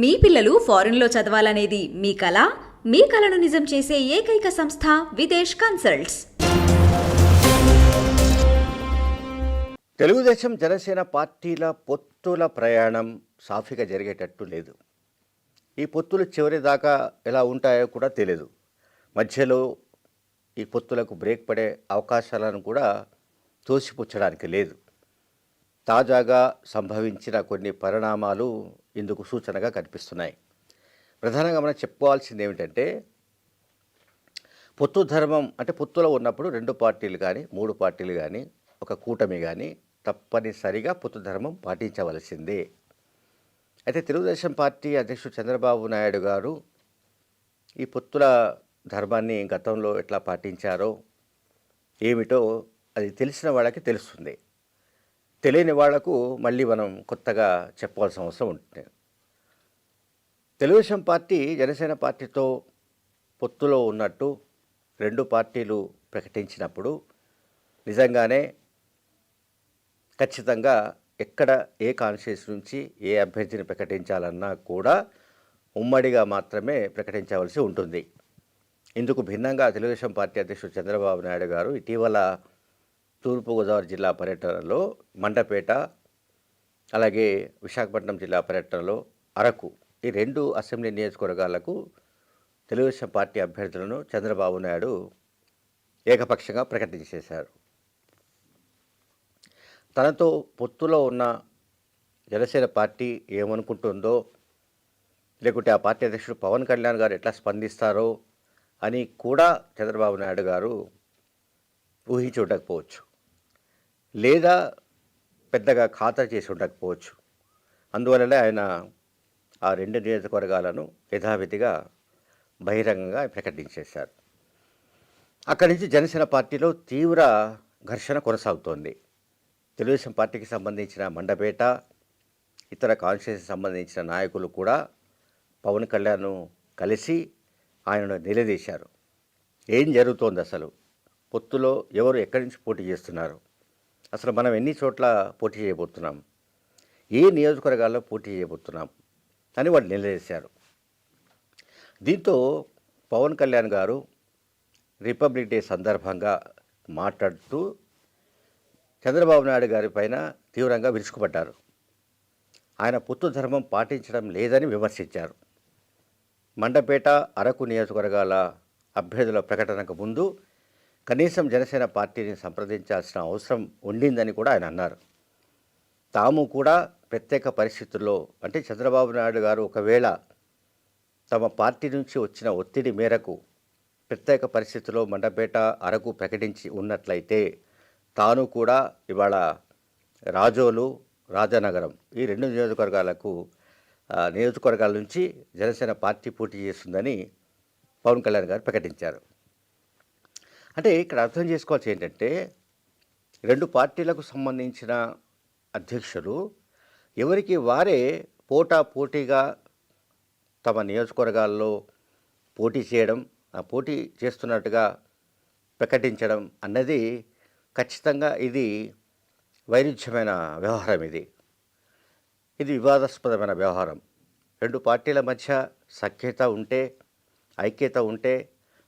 మీ పిల్లలు ఫారెన్లో చదవాలనేది మీ కల? మీ కలను నిజం చేసే ఏకైక సంస్థ విదేశ్ కన్సల్ట్స్. తెలుగుదేశం జనసేన పార్టీల పొత్తుల ప్రయాణం సాఫీగా జరిగేటట్టు లేదు. ఈ పొత్తులు చివరి దాకా ఎలా ఉంటాయో కూడా తెలియదు. మధ్యలో ఈ పొత్తులకు బ్రేక్ పడే అవకాశాలను కూడా తోసిపుచ్చడానికి లేదు. తాజాగా సంభవించిన కొన్ని పరిణామాలు ఇందుకు సూచనగా కనిపిస్తున్నాయి. ప్రధానంగా మనం చెప్పుకోవాల్సింది ఏమిటంటే, పొత్తు ధర్మం అంటే పొత్తులో ఉన్నప్పుడు 2 పార్టీలు కానీ 3 పార్టీలు కానీ ఒక కూటమి కానీ తప్పనిసరిగా పొత్తు ధర్మం పాటించవలసిందే. అయితే తెలుగుదేశం పార్టీ అధ్యక్షుడు చంద్రబాబు నాయుడు గారు ఈ పొత్తుల ధర్మాన్ని గతంలో ఎట్లా పాటించారో ఏమిటో అది తెలిసిన వాళ్ళకి తెలుస్తుంది. తెలియని వాళ్లకు మళ్ళీ మనం కొత్తగా చెప్పాల్సిన అవసరం ఉంటుంది. తెలుగుదేశం పార్టీ జనసేన పార్టీతో పొత్తులో ఉన్నట్టు 2 పార్టీలు ప్రకటించినప్పుడు నిజంగానే ఖచ్చితంగా ఎక్కడ ఏ కాన్స్టిట్యూన్సీ నుంచి ఏ అభ్యర్థిని ప్రకటించాలన్నా కూడా ఉమ్మడిగా మాత్రమే ప్రకటించవలసి ఉంటుంది. ఇందుకు భిన్నంగా తెలుగుదేశం పార్టీ అధ్యక్షుడు చంద్రబాబు నాయుడు గారు ఇటీవల తూర్పుగోదావరి జిల్లా పర్యటనలో మండపేట, అలాగే విశాఖపట్నం జిల్లా పర్యటనలో అరకు, ఈ 2 అసెంబ్లీ నియోజకవర్గాలకు తెలుగుదేశం పార్టీ అభ్యర్థులను చంద్రబాబు నాయుడు ఏకపక్షంగా ప్రకటించేశారు. తనతో పొత్తులో ఉన్న జనసేన పార్టీ ఏమనుకుంటుందో, లేకుంటే ఆ పార్టీ అధ్యక్షుడు పవన్ కళ్యాణ్ గారు ఎట్లా స్పందిస్తారో అని కూడా చంద్రబాబు నాయుడు గారు ఊహించి ఉండకపోవచ్చు, లేదా పెద్దగా ఖాతరు చేసి ఉండకపోవచ్చు. అందువల్లనే ఆయన ఆ 2 నియోజకవర్గాలను యథావిధిగా బహిరంగంగా ప్రకటించేశారు. అక్కడి నుంచి జనసేన పార్టీలో తీవ్ర ఘర్షణ కొనసాగుతోంది. తెలుగుదేశం పార్టీకి సంబంధించిన మండపేట, ఇతర కాన్స్టిట్యూన్సీకి సంబంధించిన నాయకులు కూడా పవన్ కళ్యాణ్ను కలిసి ఆయనను నిలదీశారు. ఏం జరుగుతోంది, అసలు పొత్తులో ఎవరు ఎక్కడి నుంచి పోటీ చేస్తున్నారు, అసలు మనం ఎన్ని చోట్ల పోటీ చేయబోతున్నాం, ఏ నియోజకవర్గాల్లో పోటీ చేయబోతున్నాం అని వాళ్ళు నిలదీశారు. దీంతో పవన్ కళ్యాణ్ గారు రిపబ్లిక్ డే సందర్భంగా మాట్లాడుతూ చంద్రబాబు నాయుడు గారి పైన తీవ్రంగా విరుచుకుపడ్డారు. ఆయన పొత్తు ధర్మం పాటించడం లేదని విమర్శించారు. మండపేట, అరకు నియోజకవర్గాల అభ్యర్థుల ప్రకటనకు ముందు కనీసం జనసేన పార్టీని సంప్రదించాల్సిన అవసరం ఉండిందని కూడా ఆయన అన్నారు. తాము కూడా ప్రత్యేక పరిస్థితుల్లో, అంటే చంద్రబాబు నాయుడు గారు ఒకవేళ తమ పార్టీ నుంచి వచ్చిన ఒత్తిడి మేరకు ప్రత్యేక పరిస్థితుల్లో మండపేట, అరకు ప్రకటించి ఉన్నట్లయితే తాను కూడా ఇవాళ రాజోలు, రాజానగరం ఈ 2 నియోజకవర్గాల నుంచి జనసేన పార్టీ పోటీ చేస్తుందని పవన్ కళ్యాణ్ గారు ప్రకటించారు. అంటే ఇక్కడ అర్థం చేసుకోవాల్సి ఏంటంటే, 2 పార్టీలకు సంబంధించిన అధ్యక్షులు ఎవరికి వారే పోటాపోటీగా తమ నియోజకవర్గాల్లో పోటీ చేయడం, ఆ పోటీ చేస్తున్నట్టుగా ప్రకటించడం అన్నది ఖచ్చితంగా ఇది వైరుధ్యమైన వ్యవహారం. ఇది వివాదాస్పదమైన వ్యవహారం. 2 పార్టీల మధ్య సఖ్యత ఉంటే, ఐక్యత ఉంటే,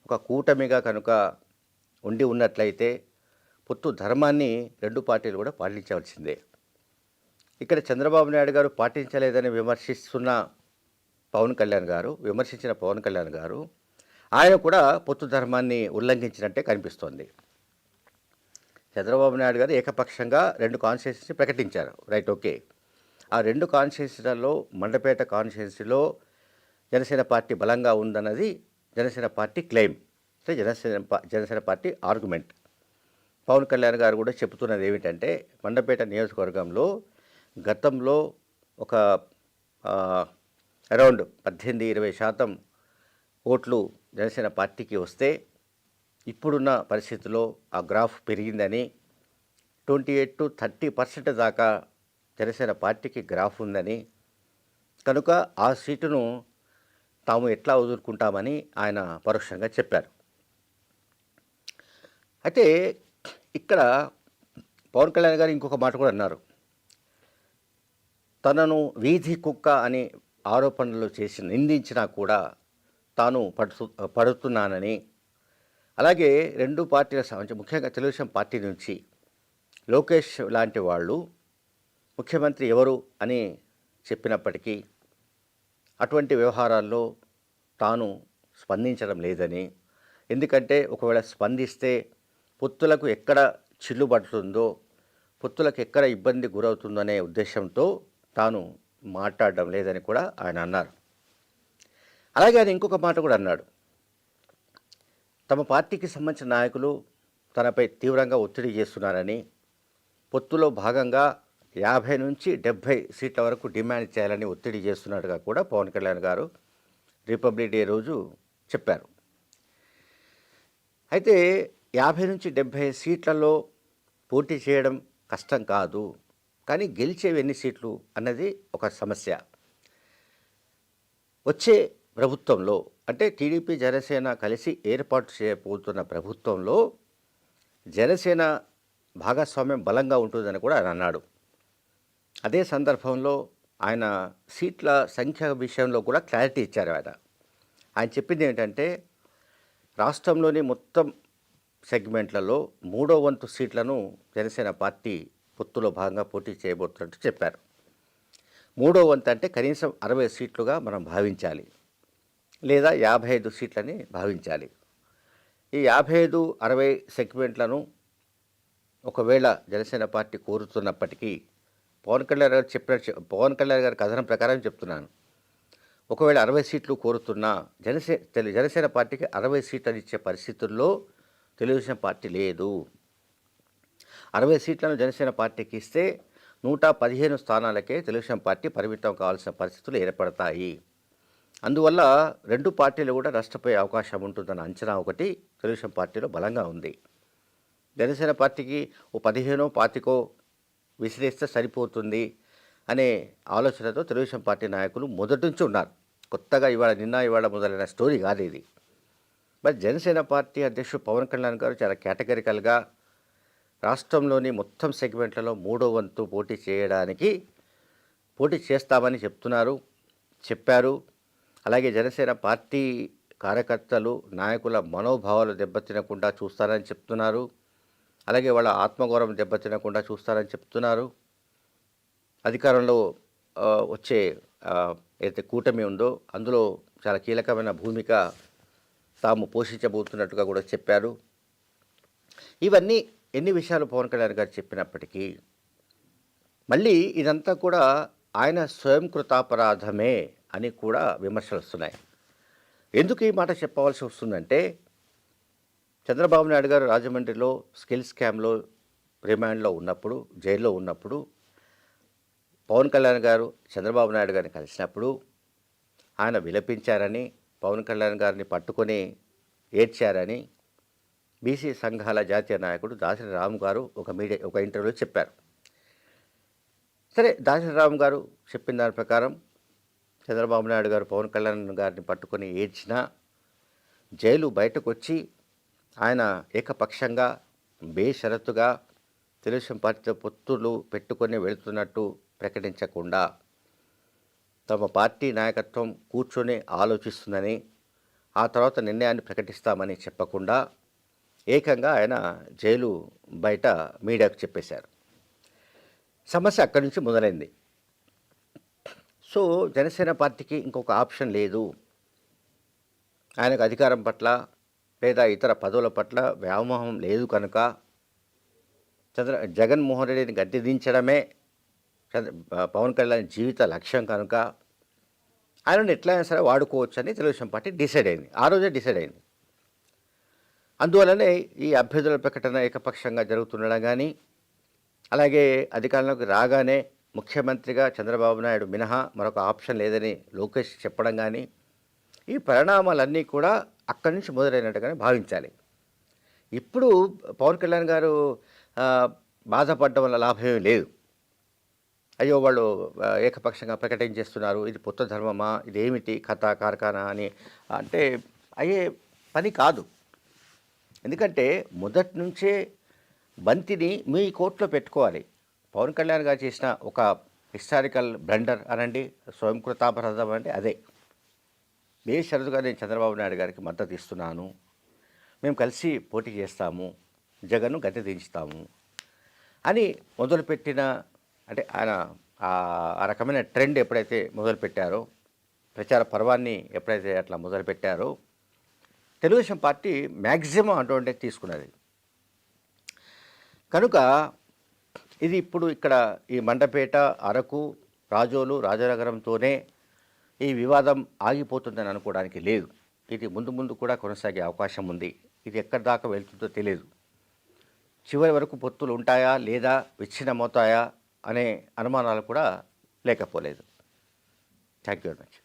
ఒక కూటమిగా కనుక ఉండి ఉన్నట్లయితే పొత్తు ధర్మాన్ని 2 పార్టీలు కూడా పాటించవలసిందే. ఇక్కడ చంద్రబాబు నాయుడు గారు పాటించలేదని విమర్శించిన పవన్ కళ్యాణ్ గారు ఆయన కూడా పొత్తు ధర్మాన్ని ఉల్లంఘించినట్టే కనిపిస్తోంది. చంద్రబాబు నాయుడు గారు ఏకపక్షంగా 2 కాన్స్టిట్యూన్సీ ప్రకటించారు, రైట్, ఓకే. ఆ 2 కాన్స్టిట్యూన్సీలలో మండపేట కాన్స్టిట్యూన్సీలో జనసేన పార్టీ బలంగా ఉందన్నది జనసేన పార్టీ క్లెయిమ్, అంటే జనసేన పార్టీ ఆర్గ్యుమెంట్. పవన్ కళ్యాణ్ గారు కూడా చెబుతున్నది ఏమిటంటే, మండపేట నియోజకవర్గంలో గతంలో ఒక అరౌండ్ 18-20% ఓట్లు జనసేన పార్టీకి వస్తే ఇప్పుడున్న పరిస్థితుల్లో ఆ గ్రాఫ్ పెరిగిందని, 28-30% దాకా జనసేన పార్టీకి గ్రాఫ్ ఉందని, కనుక ఆ సీటును తాము ఎట్లా వదులుకుంటామని ఆయన పరోక్షంగా చెప్పారు. అయితే ఇక్కడ పవన్ కళ్యాణ్ గారు ఇంకొక మాట కూడా అన్నారు. తనను వీధి కుక్క అని ఆరోపణలు చేసి నిందించినా కూడా తాను పడుతున్నానని, అలాగే రెండు పార్టీల ముఖ్యంగా తెలుగుదేశం పార్టీ నుంచి లోకేష్ లాంటి వాళ్ళు ముఖ్యమంత్రి ఎవరు అని చెప్పినప్పటికీ అటువంటి వ్యవహారాల్లో తాను స్పందించడం లేదని, ఎందుకంటే ఒకవేళ స్పందిస్తే పొత్తులకు ఎక్కడ చిల్లు పడుతుందో, పొత్తులకు ఎక్కడ ఇబ్బంది గురవుతుందో అనే ఉద్దేశంతో తాను మాట్లాడడం లేదని కూడా ఆయన అన్నారు. అలాగే ఆయన ఇంకొక మాట కూడా అన్నాడు. తమ పార్టీకి సంబంధించిన నాయకులు తనపై తీవ్రంగా ఒత్తిడి చేస్తున్నారని, పొత్తులో భాగంగా 50 నుంచి 70 సీట్ల వరకు డిమాండ్ చేయాలని ఒత్తిడి చేస్తున్నట్టుగా కూడా పవన్ కళ్యాణ్ గారు రిపబ్లిక్ డే రోజు చెప్పారు. అయితే 50 నుంచి 70 సీట్లలో పోటీ చేయడం కష్టం కాదు, కానీ గెలిచేవి ఎన్ని సీట్లు అన్నది ఒక సమస్య. వచ్చే ప్రభుత్వంలో అంటే టీడీపీ జనసేన కలిసి ఏర్పాటు చేయబోతున్న ప్రభుత్వంలో జనసేన భాగస్వామ్యం బలంగా ఉంటుందని కూడా ఆయన అన్నాడు. అదే సందర్భంలో ఆయన సీట్ల సంఖ్య విషయంలో కూడా క్లారిటీ ఇచ్చారు. ఆయన చెప్పింది ఏంటంటే, రాష్ట్రంలోని మొత్తం సెగ్మెంట్లలో 3వ వంతు సీట్లను జనసేన పార్టీ పొత్తులో భాగంగా పోటీ చేయబోతున్నట్టు చెప్పారు. 3వ వంతు అంటే కనీసం 60 సీట్లుగా మనం భావించాలి, లేదా 55 సీట్లని భావించాలి. ఈ 55, 60 సెగ్మెంట్లను ఒకవేళ జనసేన పార్టీ కోరుతున్నప్పటికీ పవన్ కళ్యాణ్ గారి కథనం ప్రకారం చెప్తున్నాను, ఒకవేళ 60 సీట్లు కోరుతున్నా జనసేన పార్టీకి 60 సీట్లను ఇచ్చే పరిస్థితుల్లో తెలుగుదేశం పార్టీ లేదు. 60 సీట్లను జనసేన పార్టీకి ఇస్తే 115 స్థానాలకే తెలుగుదేశం పార్టీ పరిమితం కావాల్సిన పరిస్థితులు ఏర్పడతాయి. అందువల్ల రెండు పార్టీలు కూడా నష్టపోయే అవకాశం ఉంటుందన్న అంచనా ఒకటి తెలుగుదేశం పార్టీలో బలంగా ఉంది. జనసేన పార్టీకి ఓ 15, 25 విసిరేస్తే సరిపోతుంది అనే ఆలోచనతో తెలుగుదేశం పార్టీ నాయకులు మొదటి నుంచి ఉన్నారు. కొత్తగా ఇవాళ మొదలైన స్టోరీ కాదు ఇది. మరి జనసేన పార్టీ అధ్యక్షుడు పవన్ కళ్యాణ్ గారు చాలా కేటగిరికల్గా రాష్ట్రంలోని మొత్తం సెగ్మెంట్లలో 3వ వంతు పోటీ చేస్తామని చెప్పారు. అలాగే జనసేన పార్టీ కార్యకర్తలు నాయకుల మనోభావాలు దెబ్బతినకుండా చూస్తారని చెప్తున్నారు. అలాగే వాళ్ళ ఆత్మగౌరవం దెబ్బతినకుండా చూస్తారని చెప్తున్నారు. అధికారంలో వచ్చే ఏదైతే కూటమి ఉందో అందులో చాలా కీలకమైన భూమిక తాము పోషించబోతున్నట్టుగా కూడా చెప్పారు. ఇవన్నీ ఎన్ని విషయాలు పవన్ కళ్యాణ్ గారు చెప్పినప్పటికీ మళ్ళీ ఇదంతా కూడా ఆయన స్వయం కృతాపరాధమే అని కూడా విమర్శలు వస్తున్నాయి. ఎందుకు ఈ మాట చెప్పవలసి వస్తుందంటే, చంద్రబాబు నాయుడు గారు రాజమండ్రిలో స్కిల్ స్కామ్లో రిమాండ్లో ఉన్నప్పుడు, జైల్లో ఉన్నప్పుడు పవన్ కళ్యాణ్ గారు చంద్రబాబు నాయుడు గారిని కలిసినప్పుడు ఆయన విలపించారని, పవన్ కళ్యాణ్ గారిని పట్టుకొని ఏడ్చారని బీసీ సంఘాల జాతీయ నాయకుడు దాసరి రాము గారు ఒక ఇంటర్వ్యూలో చెప్పారు. సరే, దాసరి రాము గారు చెప్పిన దాని ప్రకారం చంద్రబాబు నాయుడు గారు పవన్ కళ్యాణ్ గారిని పట్టుకొని ఏడ్చినా జైలు బయటకు వచ్చి ఆయన ఏకపక్షంగా బేషరతుగా తెలుగుదేశం పార్టీతో పొత్తులు పెట్టుకొని వెళుతున్నట్టు ప్రకటించకుండా తమ పార్టీ నాయకత్వం కూర్చొని ఆలోచిస్తుందని, ఆ తర్వాత నిర్ణయాన్ని ప్రకటిస్తామని చెప్పకుండా ఏకంగా ఆయన జైలు బయట మీడియాకు చెప్పేశారు. సమస్య అక్కడి నుంచి మొదలైంది. సో జనసేన పార్టీకి ఇంకొక ఆప్షన్ లేదు. ఆయనకు అధికారం పట్ల లేదా ఇతర పదవుల పట్ల వ్యామోహం లేదు కనుక జగన్మోహన్ రెడ్డిని గద్దె దించడమే పవన్ కళ్యాణ్ జీవిత లక్ష్యం కనుక ఆయనను ఎట్లయినా సరే వాడుకోవచ్చు అని తెలుగుదేశం పార్టీ డిసైడ్ అయింది. ఆ రోజే డిసైడ్ అయింది. అందువల్లనే ఈ అభ్యర్థుల ప్రకటన ఏకపక్షంగా జరుగుతుండడం కానీ, అలాగే అధికారంలోకి రాగానే ముఖ్యమంత్రిగా చంద్రబాబు నాయుడు మినహా మరొక ఆప్షన్ లేదని లోకేష్ చెప్పడం కానీ, ఈ పరిణామాలన్నీ కూడా అక్కడి నుంచి మొదలైనట్టుగానే భావించాలి. ఇప్పుడు పవన్ కళ్యాణ్ గారు బాధపడడం వల్ల లాభమే లేదు. అయ్యో వాళ్ళు ఏకపక్షంగా ప్రకటించేస్తున్నారు, ఇది పొత్తు ధర్మమా, ఇదేమిటి కథ కార్ఖానా అని అంటే అయ్యే పని కాదు. ఎందుకంటే మొదటి నుంచే బంతిని మీ కోర్టులో పెట్టుకోవాలి. పవన్ కళ్యాణ్ గారు చేసిన ఒక హిస్టారికల్ బ్లండర్ అనండి, స్వయంకృతాపరాధం అంటే అదే. బేషరతుగా నేను చంద్రబాబు నాయుడు గారికి మద్దతు ఇస్తున్నాను, మేము కలిసి పోటీ చేస్తాము, జగన్ను గద్దె దించుతాము అని మొదలుపెట్టిన, అంటే ఆయన ఆ రకమైన ట్రెండ్ ఎప్పుడైతే మొదలుపెట్టారో, ప్రచార పర్వాన్ని ఎప్పుడైతే అట్లా మొదలుపెట్టారో, తెలుగుదేశం పార్టీ మ్యాక్సిమం అడ్వాంటేజ్ తీసుకున్నది. కనుక ఇది ఇప్పుడు ఇక్కడ ఈ మండపేట, అరకు, రాజోలు, రాజనగరంతోనే ఈ వివాదం ఆగిపోతుందని అనుకోవడానికి లేదు. ఇది ముందు ముందు కూడా కొనసాగే అవకాశం ఉంది. ఇది ఎక్కడి దాకా వెళ్తుందో తెలియదు. చివరి వరకు పొత్తులు ఉంటాయా లేదా, విచ్ఛిన్నమవుతాయా అనే అనుమానాలు కూడా లేకపోలేదు. Thank you very much.